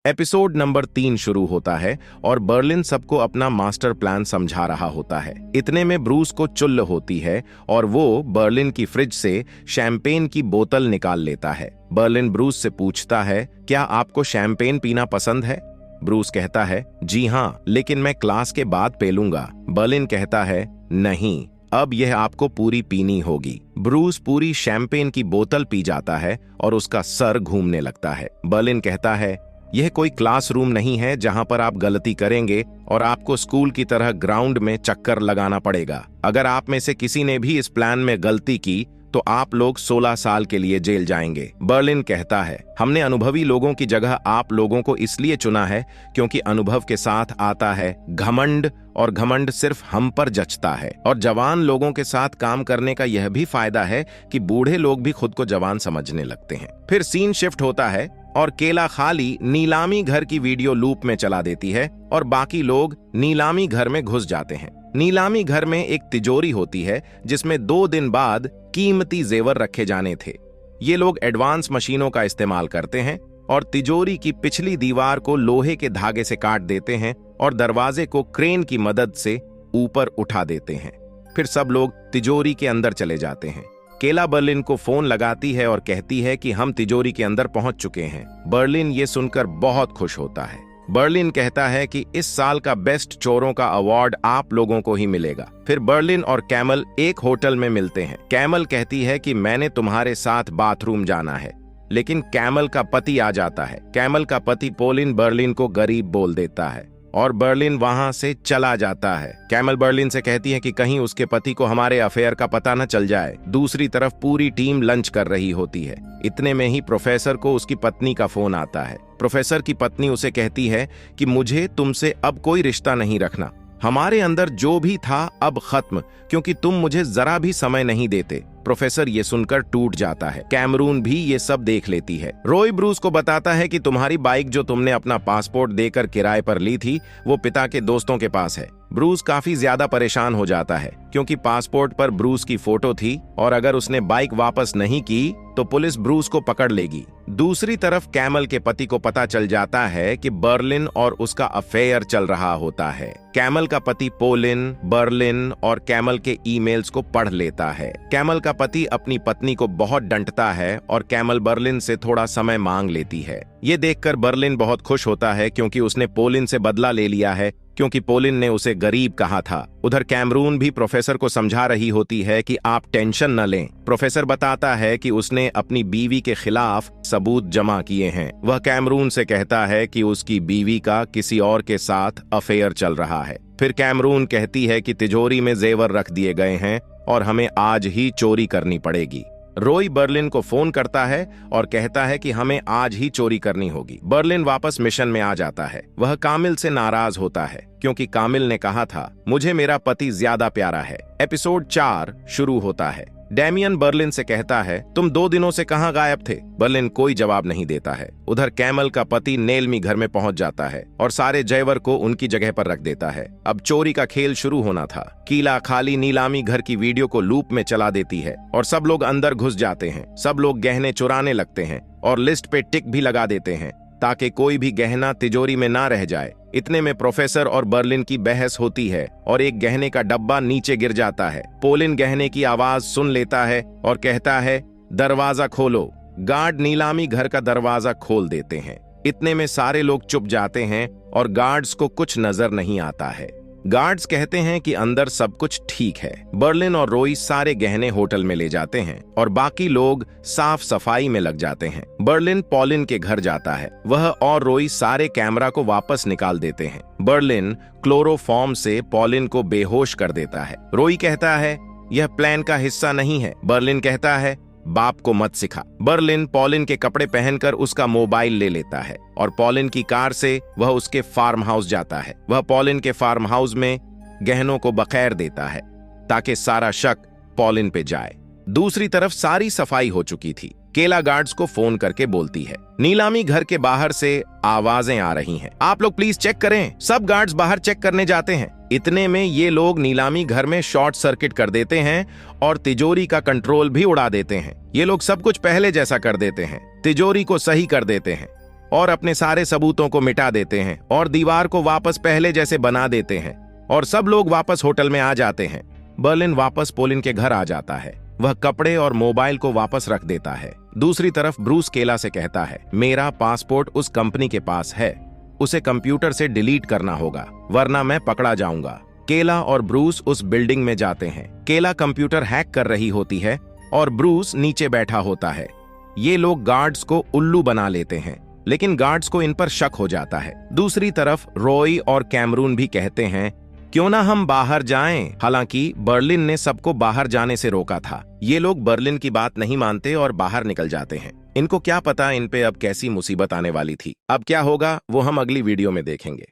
Episode number 3 शुरू होता है और बर्लिन सबको अपना मास्टर प्लान समझा रहा होता है। इतने में ब्रूस को चुल्ल होती है और वो बर्लिन की फ्रिज से शैंपेन की बोतल निकाल लेता है। बर्लिन ब्रूस से पूछता है, क्या आपको शैंपेन पीना पसंद है? ब्रूस कहता है, जी हाँ, लेकिन मैं क्लास के बाद पी लूंगा। बर्लिन कहता है, नहीं, अब यह आपको पूरी पीनी होगी। ब्रूस पूरी शैंपेन की बोतल पी जाता है और उसका सर घूमने लगता है। बर्लिन कहता है, यह कोई क्लासरूम नहीं है जहां पर आप गलती करेंगे और आपको स्कूल की तरह ग्राउंड में चक्कर लगाना पड़ेगा। अगर आप में से किसी ने भी इस प्लान में गलती की तो आप लोग 16 साल के लिए जेल जाएंगे। बर्लिन कहता है, हमने अनुभवी लोगों की जगह आप लोगों को इसलिए चुना है क्योंकि अनुभव के साथ आता है घमंड, और घमंड सिर्फ हम पर जचता है। और जवान लोगों के साथ काम करने का यह भी फायदा है कि बूढ़े लोग भी खुद को जवान समझने लगते हैं। फिर सीन शिफ्ट होता है और केला खाली नीलामी घर की वीडियो लूप में चला देती है और बाकी लोग नीलामी घर में घुस जाते हैं। नीलामी घर में एक तिजोरी होती है जिसमें 2 दिन बाद कीमती जेवर रखे जाने थे। ये लोग एडवांस मशीनों का इस्तेमाल करते हैं और तिजोरी की पिछली दीवार को लोहे के धागे से काट देते हैं और दरवाजे को क्रेन की मदद से ऊपर उठा देते हैं। फिर सब लोग तिजोरी के अंदर चले जाते हैं। केला बर्लिन को फोन लगाती है और कहती है कि हम तिजोरी के अंदर पहुंच चुके हैं। बर्लिन ये सुनकर बहुत खुश होता है। बर्लिन कहता है कि इस साल का बेस्ट चोरों का अवार्ड आप लोगों को ही मिलेगा। फिर बर्लिन और कैमल एक होटल में मिलते हैं। कैमल कहती है कि मैंने तुम्हारे साथ बाथरूम जाना है, लेकिन कैमल का पति आ जाता है। कैमल का पति पोलिन बर्लिन को गरीब बोल देता है और बर्लिन वहां से चला जाता है। कैमल बर्लिन से कहती है कि कहीं उसके पति को हमारे अफेयर का पता न चल जाए। दूसरी तरफ पूरी टीम लंच कर रही होती है। इतने में ही प्रोफेसर को उसकी पत्नी का फोन आता है। प्रोफेसर की पत्नी उसे कहती है कि मुझे तुमसे अब कोई रिश्ता नहीं रखना। हमारे अंदर जो भी था अब खत्म, क्योंकि तुम मुझे जरा भी समय नहीं देते। प्रोफेसर ये सुनकर टूट जाता है। कैमरून भी ये सब देख लेती है। रॉय ब्रूस को बताता है कि तुम्हारी बाइक जो तुमने अपना पासपोर्ट देकर किराए पर ली थी वो पिता के दोस्तों के पास है। ब्रूस काफी ज्यादा परेशान हो जाता है क्योंकि पासपोर्ट पर ब्रूस की फोटो थी और अगर उसने बाइक वापस नहीं की तो पुलिस ब्रूस को पकड़ लेगी। दूसरी तरफ कैमल के पति को पता चल जाता है कि बर्लिन और उसका अफेयर चल रहा होता है। कैमल का पति पोलिन, बर्लिन और कैमल के ईमेल्स को पढ़ लेता है। कैमल का पति अपनी पत्नी को बहुत डांटता है और कैमल बर्लिन से थोड़ा समय मांग लेती है। ये देखकर बर्लिन बहुत खुश होता है क्योंकि उसने पोलिन से बदला ले लिया है, क्योंकि पोलिन ने उसे गरीब कहा था। उधर कैमरून भी प्रोफेसर को समझा रही होती है कि आप टेंशन न लें। प्रोफेसर बताता है कि उसने अपनी बीवी के खिलाफ सबूत जमा किए हैं। वह कैमरून से कहता है कि उसकी बीवी का किसी और के साथ अफेयर चल रहा है। फिर कैमरून कहती है कि तिजोरी में जेवर रख दिए गए हैं और हमें आज ही चोरी करनी पड़ेगी। रॉय बर्लिन को फोन करता है और कहता है कि हमें आज ही चोरी करनी होगी। बर्लिन वापस मिशन में आ जाता है। वह कामिल से नाराज होता है क्योंकि कामिल ने कहा था, मुझे मेरा पति ज्यादा प्यारा है। एपिसोड 4 शुरू होता है। डैमियन बर्लिन से कहता है, तुम 2 दिनों से कहां गायब थे? बर्लिन कोई जवाब नहीं देता है। उधर कैमल का पति नेलमी घर में पहुंच जाता है और सारे जेवर को उनकी जगह पर रख देता है। अब चोरी का खेल शुरू होना था। कीला खाली नीलामी घर की वीडियो को लूप में चला देती है और सब लोग अंदर घुस जाते हैं। सब लोग गहने चुराने लगते हैं और लिस्ट पे टिक भी लगा देते हैं ताकि कोई भी गहना तिजोरी में ना रह जाए। इतने में प्रोफेसर और बर्लिन की बहस होती है और एक गहने का डब्बा नीचे गिर जाता है। पोलिन गहने की आवाज सुन लेता है और कहता है, दरवाजा खोलो। गार्ड नीलामी घर का दरवाजा खोल देते हैं। इतने में सारे लोग चुप जाते हैं और गार्ड्स को कुछ नजर नहीं आता है। गार्ड्स कहते हैं कि अंदर सब कुछ ठीक है। बर्लिन और रॉय सारे गहने होटल में ले जाते हैं और बाकी लोग साफ सफाई में लग जाते हैं। बर्लिन पोलिन के घर जाता है। वह और रॉय सारे कैमरा को वापस निकाल देते हैं। बर्लिन क्लोरोफॉर्म से पोलिन को बेहोश कर देता है। रॉय कहता है, यह प्लान का हिस्सा नहीं है। बर्लिन कहता है, बाप को मत सिखा। बर्लिन पोलिन के कपड़े पहनकर उसका मोबाइल ले लेता है और पोलिन की कार से वह उसके फार्म हाउस जाता है। वह पोलिन के फार्म हाउस में गहनों को बखैर देता है ताकि सारा शक पोलिन पे जाए। दूसरी तरफ सारी सफाई हो चुकी थी। केला गार्ड्स को फोन करके बोलती है, नीलामी घर के बाहर से आवाजें आ रही हैं। आप लोग प्लीज चेक करें। सब गार्ड्स बाहर चेक करने जाते हैं। इतने में ये लोग नीलामी घर में शॉर्ट सर्किट कर देते हैं और तिजोरी का कंट्रोल भी उड़ा देते हैं। ये लोग सब कुछ पहले जैसा कर देते हैं, तिजोरी को सही कर देते हैं। और अपने सारे सबूतों को मिटा देते हैं और दीवार को वापस पहले जैसे बना देते हैं और सब लोग वापस होटल में आ जाते हैं। बर्लिन वापस पोलिन के घर आ जाता है। वह कपड़े और मोबाइल को वापस रख देता है। दूसरी तरफ ब्रूस केला से कहता है, मेरा पासपोर्ट उस कंपनी के पास है, उसे कंप्यूटर से डिलीट करना होगा वरना मैं पकड़ा जाऊंगा। केला और ब्रूस उस बिल्डिंग में जाते हैं। केला कंप्यूटर हैक कर रही होती है और ब्रूस नीचे बैठा होता है। ये लोग गार्ड्स को उल्लू बना लेते हैं, लेकिन गार्ड्स को इन पर शक हो जाता है। दूसरी तरफ रॉय और कैमरून भी कहते हैं, क्यों ना हम बाहर जाएं। हालांकि बर्लिन ने सबको बाहर जाने से रोका था। ये लोग बर्लिन की बात नहीं मानते और बाहर निकल जाते हैं। इनको क्या पता इन पे अब कैसी मुसीबत आने वाली थी। अब क्या होगा वो हम अगली वीडियो में देखेंगे।